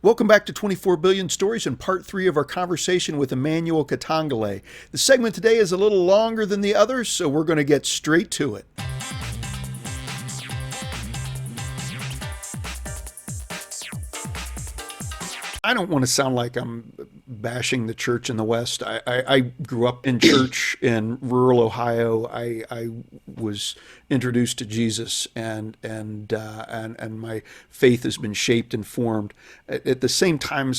Welcome back to 24 Billion Stories and part 3 of our conversation with Emmanuel Katongole. The segment today is a little longer than the others, so we're going to get straight to it. I don't want to sound like I'm bashing the church in the West. I grew up in church in rural Ohio. I was introduced to Jesus, and my faith has been shaped and formed. At the same time,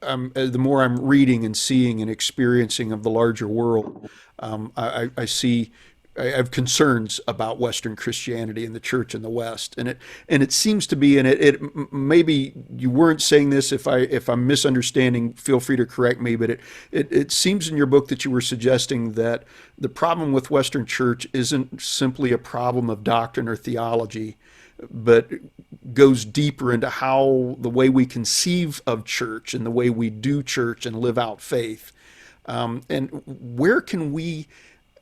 the more I'm reading and seeing and experiencing of the larger world, I see. I have concerns about Western Christianity and the church in the West, and it seems to be, and maybe you weren't saying this. If I'm misunderstanding, feel free to correct me. But it seems in your book that you were suggesting that the problem with Western church isn't simply a problem of doctrine or theology, but goes deeper into how the way we conceive of church and the way we do church and live out faith. And where can we,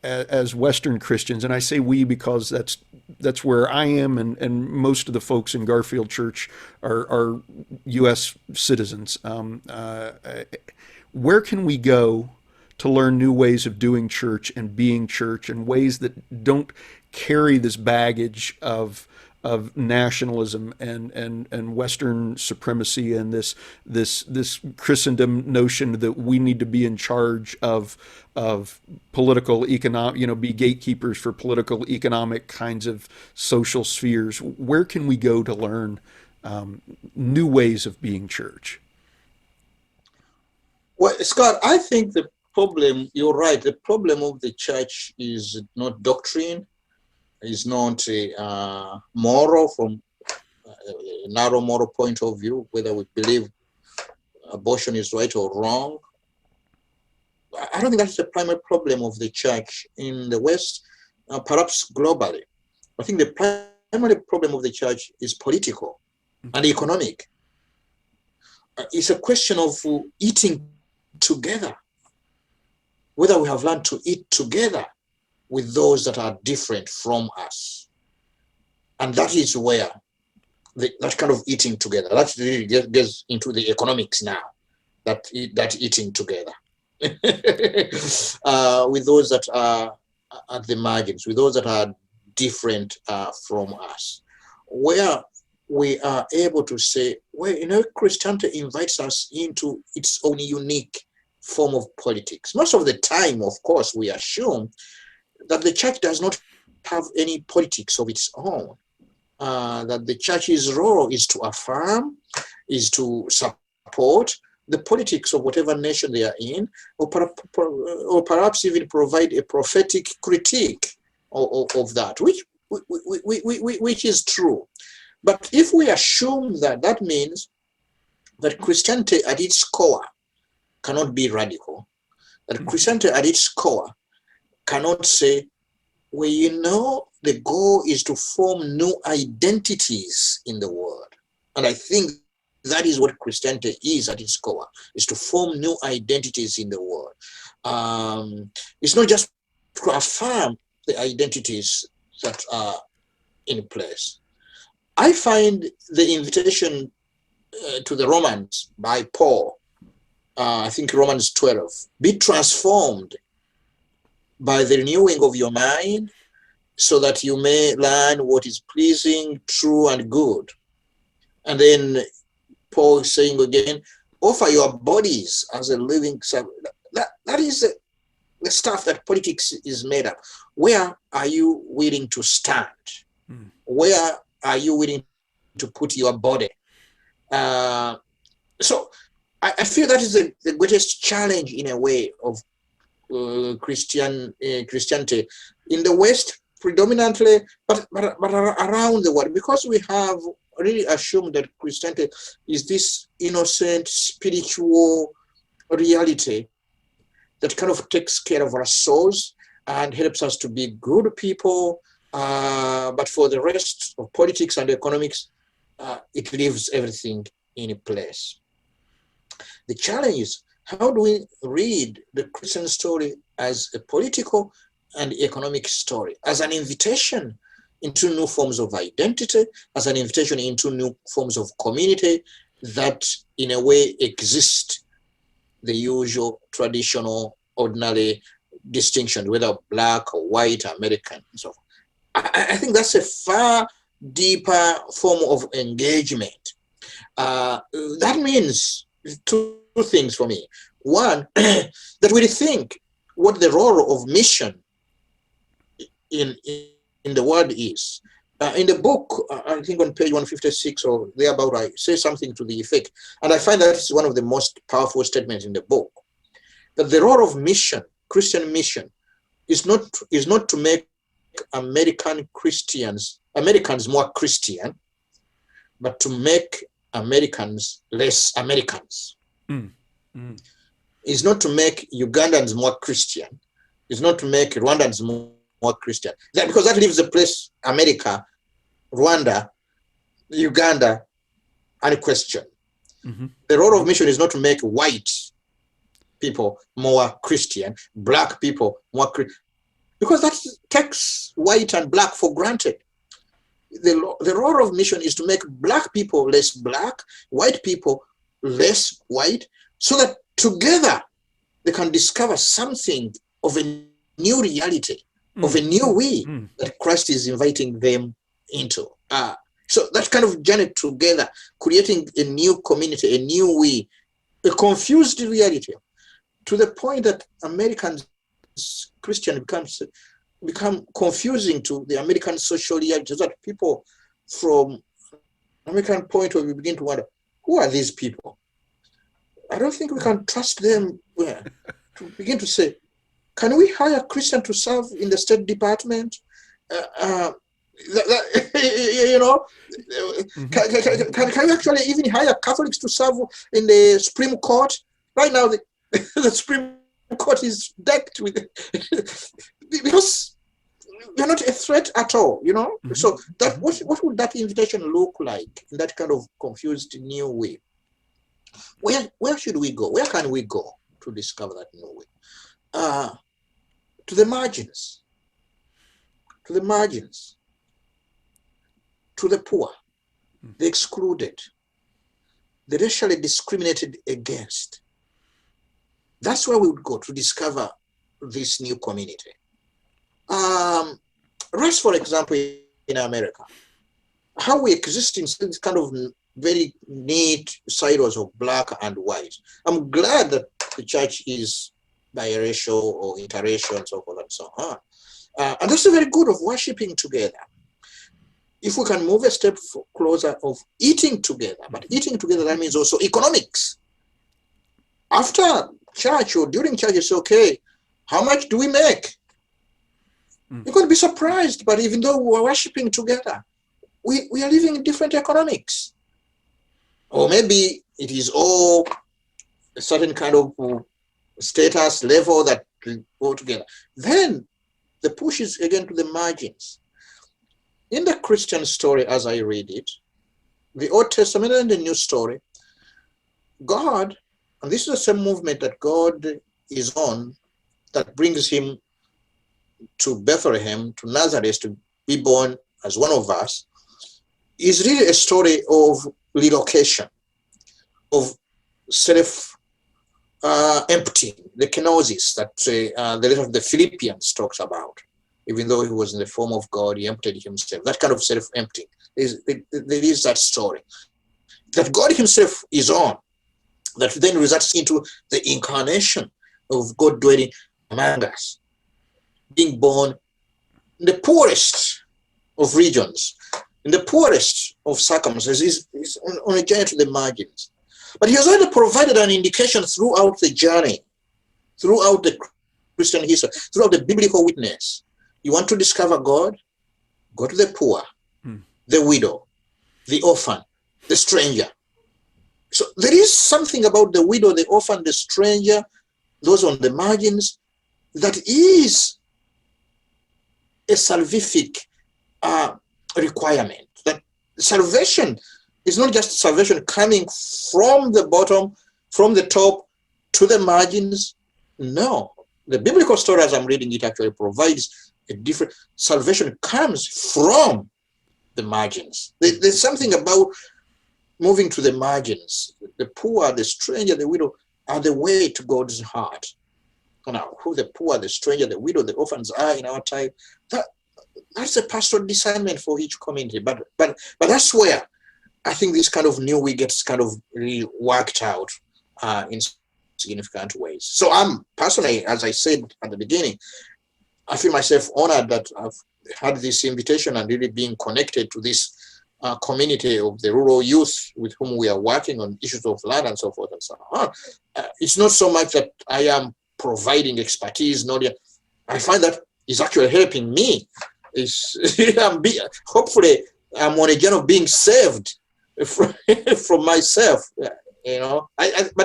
as Western Christians, and I say we because that's where I am, and most of the folks in Garfield Church are U.S. citizens. Where can we go to learn new ways of doing church and being church, and ways that don't carry this baggage of nationalism and Western supremacy and this Christendom notion that we need to be in charge of political economic, be gatekeepers for political economic kinds of social spheres? Where can we go to learn new ways of being church? Well, Scott, I think the problem, you're right, the problem of the church is not doctrine, is not moral, from a narrow moral point of view, whether we believe abortion is right or wrong. I don't think that's the primary problem of the church in the West, perhaps globally. I think the primary problem of the church is political and economic. It's a question of eating together, whether we have learned to eat together with those that are different from us. And that is where that kind of eating together, that really gets into the economics now, that eating together. With those that are at the margins, with those that are different from us, where we are able to say, well, Christianity invites us into its own unique form of politics. Most of the time, of course, we assume that the church does not have any politics of its own, that the church's role is to affirm, is to support the politics of whatever nation they are in, or perhaps even provide a prophetic critique of that, which is true. But if we assume that, that means that Christianity at its core cannot be radical, that Christianity at its core cannot say, well, the goal is to form new identities in the world. And I think that is what Christianity is at its core, is to form new identities in the world. It's not just to affirm the identities that are in place. I find the invitation to the Romans by Paul, I think Romans 12, be transformed by the renewing of your mind, so that you may learn what is pleasing, true, and good. And then Paul is saying again, offer your bodies as a living sacrifice. That is the stuff that politics is made of. Where are you willing to stand? Where are you willing to put your body? So I feel that is the greatest challenge, in a way, of Christianity in the West predominantly, but around the world, because we have really assumed that Christianity is this innocent spiritual reality that kind of takes care of our souls and helps us to be good people. But for the rest of politics and economics, it leaves everything in place. The challenge is, how do we read the Christian story as a political and economic story, as an invitation into new forms of identity, as an invitation into new forms of community, that in a way exist the usual traditional ordinary distinction, whether black or white, American, and so forth. I think that's a far deeper form of engagement. That means two things for me. One, that we think what the role of mission in the world is. In the book, I think on page 156 or thereabout, I say something to the effect, and I find that it's one of the most powerful statements in the book, that the role of mission, Christian mission, is not to make Americans more Christian, but to make Americans less Americans. Mm. Mm. Is not to make Ugandans more Christian. Is not to make Rwandans more Christian. Because that leaves the place America, Rwanda, Uganda unquestioned. Mm-hmm. The role of mission is not to make white people more Christian, black people more Christian, because that takes white and black for granted. The role of mission is to make black people less black, white people less white, so that together they can discover something of a new reality, of a new way that Christ is inviting them into. So that kind of journey together, creating a new community, a new way, a confused reality, to the point that Americans, Christian become confusing to the American social reality, so that people from American point of view begin to wonder, who are these people? I don't think we can trust them. To begin to say, can we hire Christian to serve in the State Department? You know, can we actually even hire Catholics to serve in the Supreme Court? Right now, the Supreme Court is decked with because we're not a threat at all, you know. Mm-hmm. So that what would that invitation look like in that kind of confused new way? Where should we go? Where can we go to discover that new way? To the margins, to the poor, the excluded, the racially discriminated against. That's where we would go to discover this new community. Race, for example, in America, how we exist in this kind of very neat silos of black and white. I'm glad that the church is biracial or interracial and so forth and so on. And that's very good of worshiping together. If we can move a step closer of eating together, but eating together, that means also economics. After church or during church, it's okay. How much do we make? You're going to be surprised, but even though we're worshiping together, we are living in different economics. Or maybe it is all a certain kind of status level that go together. Then the push is again to the margins. In the Christian story, as I read it, the Old Testament and the New story, God, and this is the same movement that God is on, that brings him to Bethlehem, to Nazareth, to be born as one of us, is really a story of relocation, of self-emptying, the kenosis that the letter of the Philippians talks about. Even though he was in the form of God, he emptied himself. That kind of self-emptying. There is that story that God himself is on, that then results into the incarnation of God dwelling among us, being born in the poorest of regions, in the poorest of circumstances. He's on a journey to the margins. But he has already provided an indication throughout the journey, throughout the Christian history, throughout the biblical witness. You want to discover God? Go to the poor, the widow, the orphan, the stranger. So there is something about the widow, the orphan, the stranger, those on the margins, that is a salvific requirement. That salvation is not just salvation coming from the bottom, from the top to the margins. No, the biblical story, as I'm reading it, actually provides a different salvation comes from the margins. There's something about moving to the margins. The poor, the stranger, the widow are the way to God's heart. Now, who the poor, the stranger, the widow, the orphans are in our time, that's a pastoral discernment for each community. But that's where I think this kind of new way gets kind of really worked out in significant ways. So I'm personally, as I said at the beginning, I feel myself honored that I've had this invitation and really being connected to this community of the rural youth with whom we are working on issues of land and so forth and so on. It's not so much that I am providing expertise, not yet. I find that is actually helping me. Hopefully, I'm on a journey of being saved from myself. But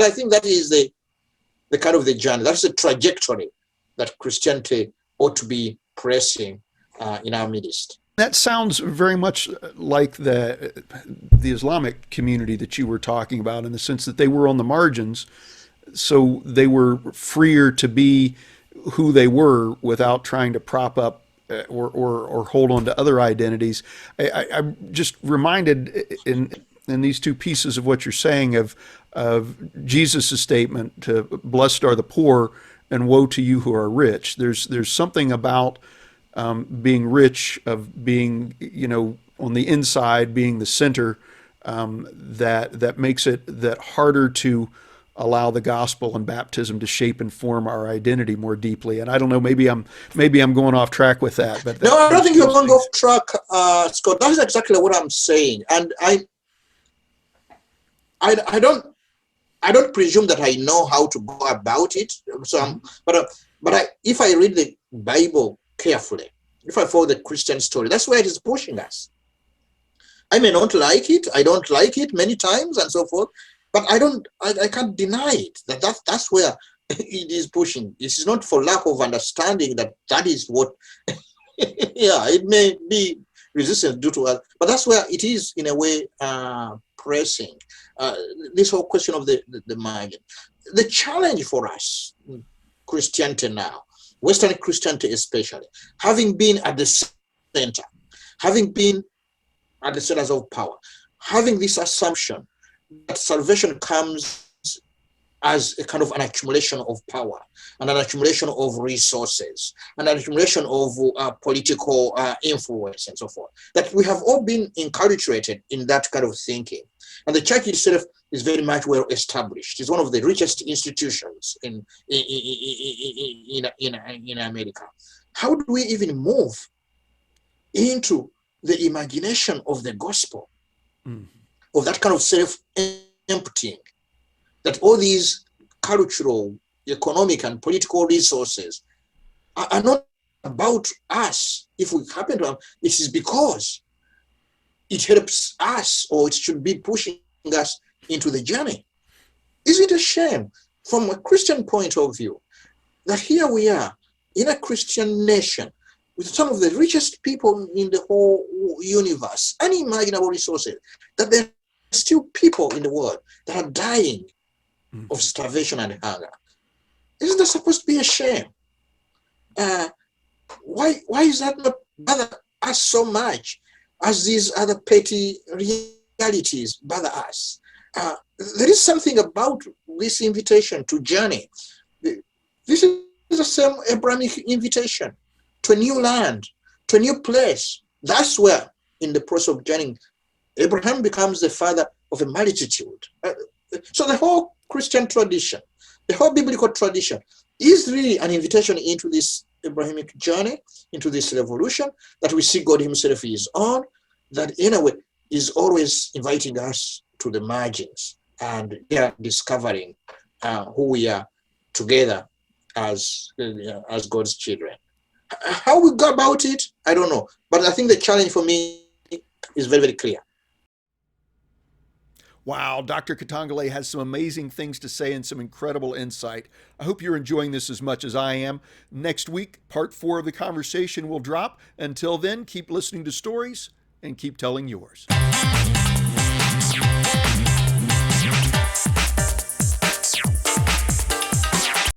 I think that is the kind of the journey. That's the trajectory that Christianity ought to be pressing in our midst. That sounds very much like the Islamic community that you were talking about, in the sense that they were on the margins, so they were freer to be who they were without trying to prop up or hold on to other identities. I'm just reminded in these two pieces of what you're saying of Jesus' statement to blessed are the poor and woe to you who are rich. There's something about being rich, of being, on the inside, being the center, that makes it that harder to allow the gospel and baptism to shape and form our identity more deeply. And I don't know, maybe I'm going off track with that. But no, I don't think you're going off track, Scott. That's exactly what I'm saying, and I don't presume that I know how to go about it. So, if I read the Bible carefully, if I follow the Christian story, that's where it is pushing us. I may not like it. I don't like it many times and so forth, but I can't deny it. That's where it is pushing. This is not for lack of understanding that is what, yeah, it may be resistance due to us, but that's where it is in a way pressing. This whole question of the margin. The challenge for us, Christianity now, Western Christianity especially, having been at the center, having been at the centers of power, having this assumption that salvation comes as a kind of an accumulation of power and an accumulation of resources and an accumulation of political influence and so forth, that we have all been inculturated in that kind of thinking. And the church itself is very much well established. It's one of the richest institutions in America. How do we even move into the imagination of the gospel, of that kind of self-emptying, that all these cultural, economic, and political resources are not about us? If we happen to have, it is because it helps us, or it should be pushing us into the journey. Is it a shame from a Christian point of view that here we are in a Christian nation with some of the richest people in the whole universe, unimaginable resources, that there are still people in the world that are dying of starvation and hunger? Isn't that supposed to be a shame? Why is that not bother us so much as these other petty realities bother us? There is something about this invitation to journey. This is the same Abrahamic invitation to a new land, to a new place. That's where, in the process of journeying, Abraham becomes the father of a multitude. So the whole Christian tradition, the whole biblical tradition is really an invitation into this Abrahamic journey, into this revolution that we see God himself is on, that in a way is always inviting us to the margins and discovering who we are together as God's children. How we go about it, I don't know. But I think the challenge for me is very, very clear. Wow, Dr. Katongole has some amazing things to say and some incredible insight. I hope you're enjoying this as much as I am. Next week, part 4 of the conversation will drop. Until then, keep listening to stories and keep telling yours.